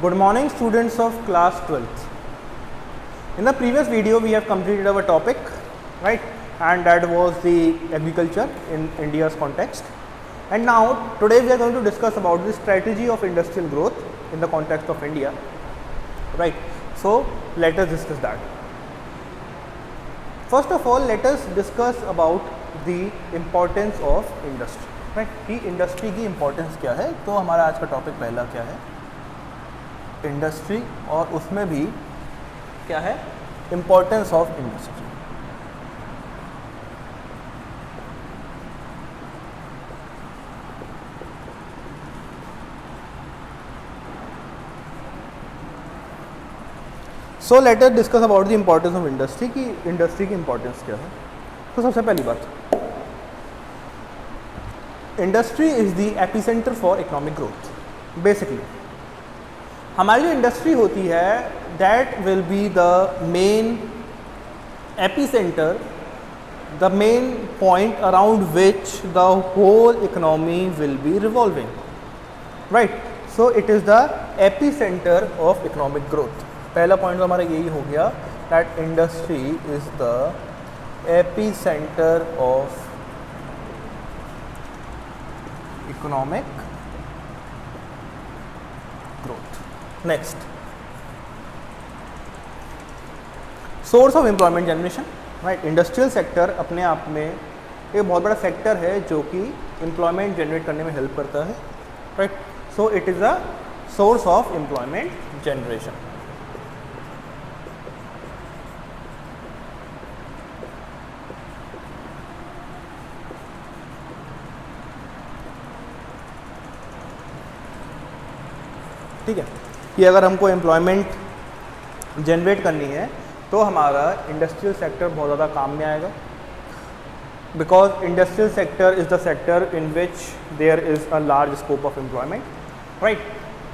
Good morning, students of class 12th. In the previous video we have completed our topic, right, and that was the agriculture in India's context. And now today we are going to discuss about the strategy of industrial growth in the context of India, right. So let us discuss that. First of all, let us discuss about the importance of industry, right. कि industry की importance क्या है. तो हमारा आज का topic पहला क्या है, इंडस्ट्री, और उसमें भी क्या है, importance of industry. So let us discuss about the importance of industry की इंडस्ट्री की इम्पोर्टेंस क्या है. तो सबसे पहली बात, industry is the epicentre for economic growth. Basically हमारी जो इंडस्ट्री होती है that will be the main epicentre, the main point around which the whole economy will be revolving, right. So it is the epicentre of economic growth. पहला point तो हमारा यही हो गया that industry is the epicentre of economic growth. Next, source of employment generation, right. Industrial sector अपने आप में एक बहुत बड़ा सेक्टर है जो कि एम्प्लॉयमेंट जनरेट करने में हेल्प करता है, right. So it is a source of employment generation. ठीक है, कि अगर हमको एम्प्लॉयमेंट जनरेट करनी है तो हमारा इंडस्ट्रियल सेक्टर बहुत ज़्यादा काम में आएगा, because industrial sector is the sector in which there is a large scope of employment, right.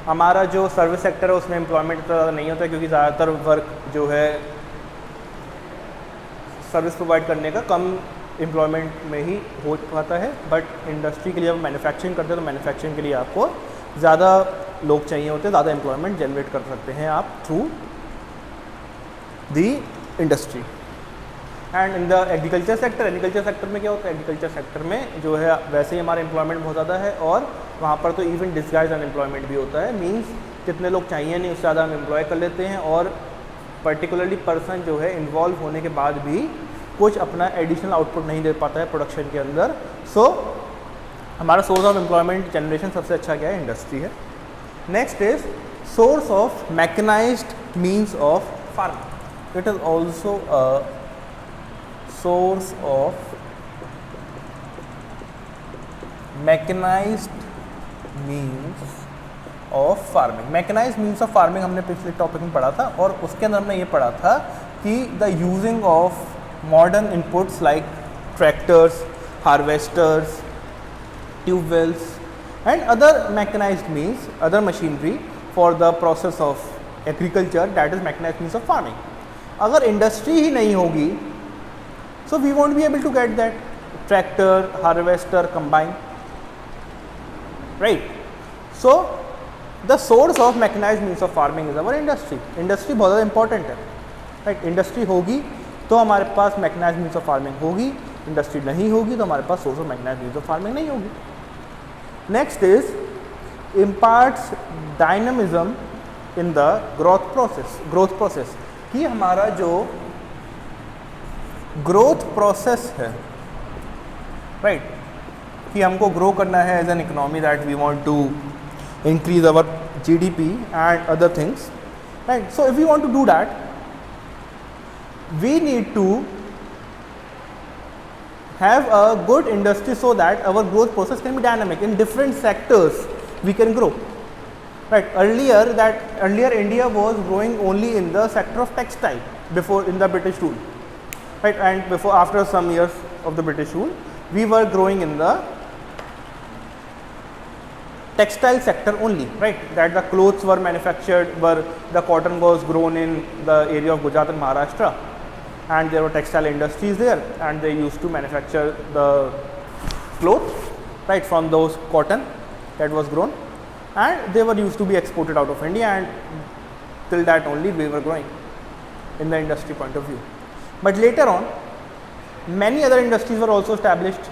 हमारा जो सर्विस सेक्टर है उसमें एम्प्लॉयमेंट इतना ज़्यादा नहीं होता क्योंकि ज़्यादातर वर्क जो है सर्विस प्रोवाइड करने का कम एम्प्लॉयमेंट में ही हो पाता है. बट इंडस्ट्री के लिए जब मैन्युफैक्चरिंग करते हैं तो मैन्युफैक्चरिंग के लिए आपको ज़्यादा लोग चाहिए होते हैं, ज़्यादा एम्प्लॉयमेंट जनरेट कर सकते हैं आप through the industry. And in the agriculture sector, agriculture sector में क्या होता है, एग्रीकल्चर सेक्टर में जो है वैसे ही हमारा एम्प्लॉयमेंट बहुत ज़्यादा है और वहाँ पर तो इवन डिस्गाइज अनएम्प्लॉयमेंट भी होता है. मीन्स जितने लोग चाहिए नहीं उससे ज़्यादा हम एम्प्लॉय कर लेते हैं और पर्टिकुलरली पर्सन जो है इन्वॉल्व होने के बाद भी कुछ अपना एडिशनल आउटपुट नहीं दे पाता है प्रोडक्शन के अंदर. सो हमारा सोर्स ऑफ एम्प्लॉयमेंट जनरेशन सबसे अच्छा क्या है, इंडस्ट्री है. Next is source of mechanized means of farming. It is also a source of mechanized means of farming. Mechanized means of farming हमने पिछले टॉपिक में पढ़ा था और उसके अंदर हमने ये पढ़ा था कि the using of modern inputs like tractors, harvesters, tube wells and other mechanized means, other machinery for the process of agriculture, that is mechanized means of farming. अगर इंडस्ट्री ही नहीं होगी so we won't be able to get that tractor, harvester combined, right. So the source of mechanized means of farming is our industry. Industry बहुत ज़्यादा important है, right. Industry होगी तो हमारे पास मैकेनाइज्ड मीन्स ऑफ फार्मिंग होगी, industry नहीं होगी तो हमारे पास source of mechanised means of farming नहीं होगी. Next is imparts dynamism in the growth process. कि हमारा जो growth process है, right, कि हमको grow करना है as an economy, that we want to increase our GDP and other things, right. So if we want to do that, we need to have a good industry so that our growth process can be dynamic. In different sectors we can grow, right. Earlier India was growing only in the sector of textile before in the British rule, right. And before, after some years of the British rule, we were growing in the textile sector only, right. That the clothes were manufactured, where the cotton was grown in the area of Gujarat and Maharashtra, and there were textile industries there and they used to manufacture the cloth, right, from those cotton that was grown. and they were used to be exported out of India, and till that only we were growing in the industry point of view. But later on, many other industries were also established,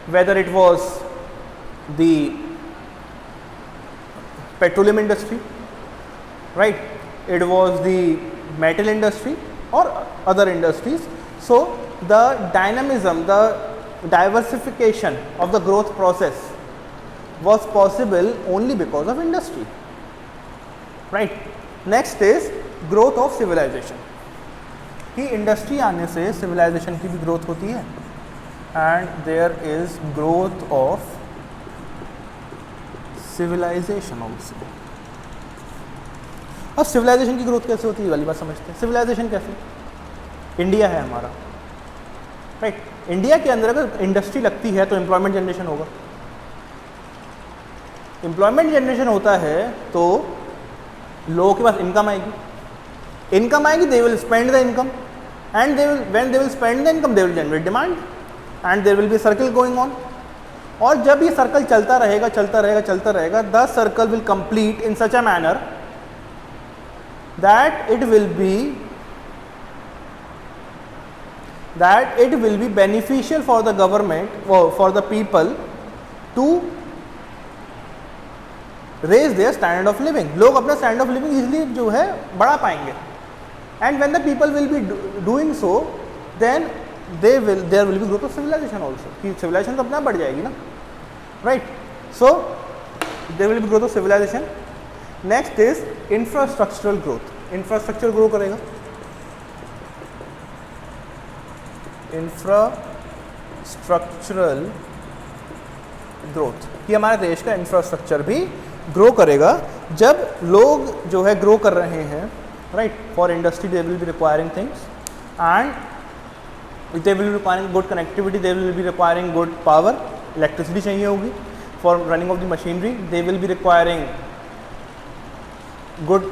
whether it was the petroleum industry, right, it was the metal industry or other industries. So the dynamism, the diversification of the growth process was possible only because of industry, right. Next is growth of civilization, कि industry आने से civilization की भी growth होती है, and there is growth of civilization also. अब civilization की growth कैसे होती है वाली बात समझते हैं. सिविलाइजेशन कैसे, इंडिया है हमारा, राइट. इंडिया के अंदर अगर इंडस्ट्री लगती है तो एम्प्लॉयमेंट जनरेशन होगा. एम्प्लॉयमेंट जनरेशन होता है तो लोगों के पास इनकम आएगी. इनकम आएगी, they will spend the income, and they will, when they will spend the income they will generate demand, and there will be circle going on. और जब ये सर्कल चलता रहेगा चलता रहेगा चलता रहेगा, the circle will complete in such a manner that it will be beneficial for the government, for the people to raise their standard of living. लोग अपना standard of living easily जो है बढ़ा पाएंगे, and when the people will be doing so, then there will be growth of civilization also. कि civilization तो अपना बढ़ जाएगी ना, right. So there will be growth of civilization. Next is infrastructural growth. Infrastructure grow करेगा, infrastructural growth, कि हमारे देश का इंफ्रास्ट्रक्चर भी ग्रो करेगा. जब लोग जो है ग्रो कर रहे हैं, right, for industry they will be requiring things, and they will be requiring good connectivity, they will be requiring good power, electricity चाहिए होगी for running of the machinery, they will be requiring good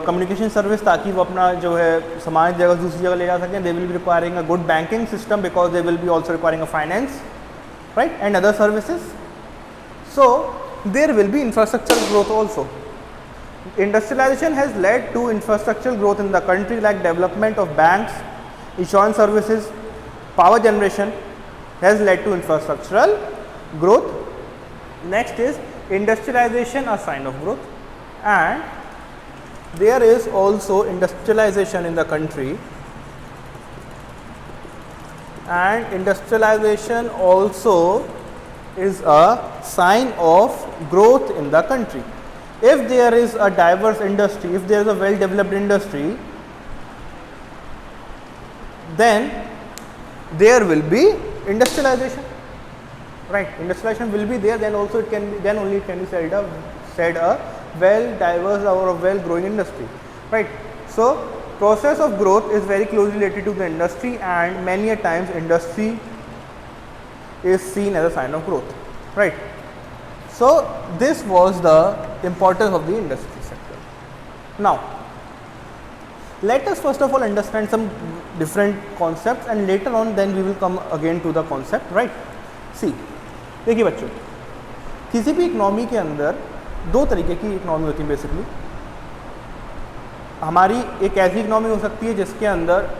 communication service, ताकि वो अपना जो है सामान एक जगह दूसरी जगह ले जा सकें. They will be requiring a good banking system, because they will be also requiring a finance, right, and other services. So there will be infrastructure growth also. Industrialization has led to infrastructural growth in the country, like development of banks, insurance services, power generation has led to infrastructural growth. Next is industrialization, a sign of growth, and there is also industrialization in the country, and industrialization also is a sign of growth in the country. If there is a diverse industry, if there is a well developed industry, then there will be industrialization, right. Industrialization will be there, then also it can be, then only it can be said a well diverse or a well growing industry, right. So process of growth is very closely related to the industry, and many a times industry is seen as a sign of growth, right. So this was the importance of the industry sector. Now let us first of all understand some different concepts, and later on then we will come again to the concept, right. See, देखिए बच्चों, किसी भी economy के अंदर दो तरीके की economy होती है बेसिकली. हमारी एक ऐसी इकोनॉमी हो सकती है जिसके अंदर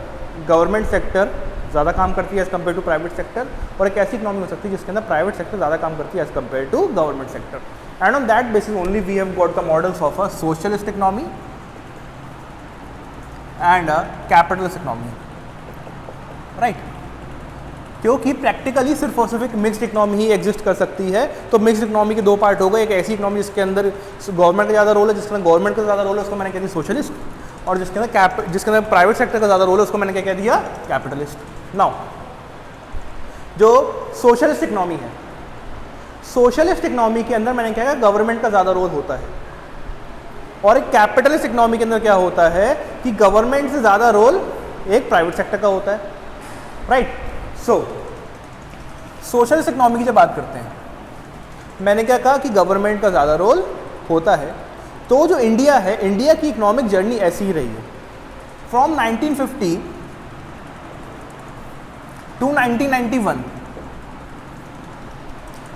गवर्नमेंट सेक्टर ज़्यादा काम करती है as compare to private sector, और एक ऐसी इकोनॉमी हो सकती है जिसके अंदर प्राइवेट सेक्टर ज़्यादा काम करती है as compare to government sector. And on that basis only we have got the models of a socialist economy and a capitalist economy, right. क्योंकि प्रैक्टिकली सिर्फ और सिर्फ एक मिक्स्ड इकोनॉमी ही एग्जिस्ट कर सकती है. तो मिक्स्ड इकोनॉमी के दो पार्ट हो गए. एक ऐसी इकोनॉमी जिसके अंदर गवर्नमेंट का ज़्यादा रोल है, जिसके अंदर गवर्नमेंट का ज़्यादा रोल है, उसको मैंने कह दिया सोशलिस्ट, और जिसके अंदर प्राइवेट सेक्टर का ज़्यादा रोल है उसको मैंने क्या कह दिया, कैपिटलिस्ट. नाउ जो सोशलिस्ट इकोनॉमी है, सोशलिस्ट इकोनॉमी के अंदर मैंने क्या कहा, गवर्नमेंट का ज़्यादा रोल होता है, और एक कैपिटलिस्ट इकोनॉमी के अंदर क्या होता है कि गवर्नमेंट से ज़्यादा रोल एक प्राइवेट सेक्टर का होता है, राइट. सो सोशलिस्ट इकोनॉमी की जब बात करते हैं, मैंने क्या कहा कि गवर्नमेंट का ज़्यादा रोल होता है. तो जो इंडिया है, इंडिया की इकोनॉमिक जर्नी ऐसी ही रही है. From 1950 to 1991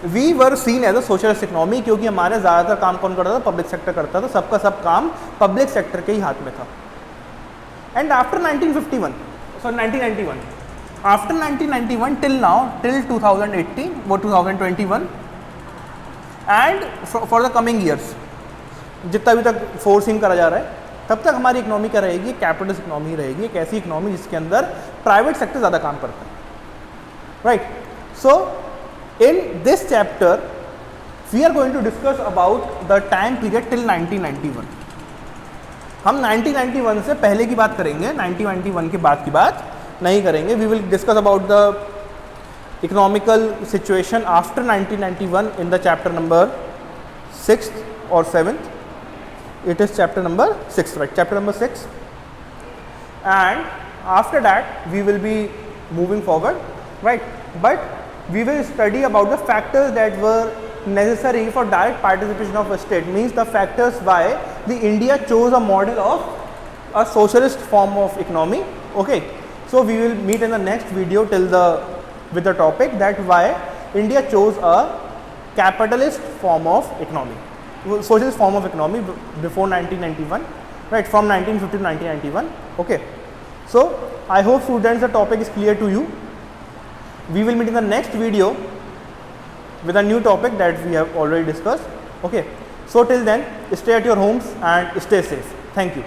we were seen as a socialist economy, क्योंकि हमारे ज़्यादातर काम कौन करता था, पब्लिक सेक्टर करता था, सबका सब काम पब्लिक सेक्टर के ही हाथ में था. And after 1951, sorry 1991, after 1991 till now, till 2018 वो 2021 and for the coming years, जितना अभी तक फोर्सिंग करा जा रहा है, तब तक हमारी इकोनॉमी क्या रहेगी, कैपिटलिस्ट इकोनॉमी रहेगी, एक ऐसी इकोनॉमी जिसके अंदर प्राइवेट सेक्टर ज़्यादा काम करता है. Right. So in this chapter we are going to discuss about the time period till 1991. हम 1991 से पहले की बात करेंगे, 1991 के बाद की बात नहीं करेंगे. We will discuss about the economical situation after 1991 in the chapter number 6th or 7th. It is chapter number 6, right? Chapter number 6. And after that we will be moving forward, right? But we will study about the factors that were necessary for direct participation of a state, means the factors why the India chose a model of a socialist form of economy. Okay, so we will meet in the next video with the topic that why India chose a capitalist form of economy, socialist form of economy before 1991, right, from 1950 to 1991. Okay, so I hope students the topic is clear to you. We will meet in the next video with a new topic that we have already discussed. Okay, so till then, stay at your homes and stay safe. Thank you.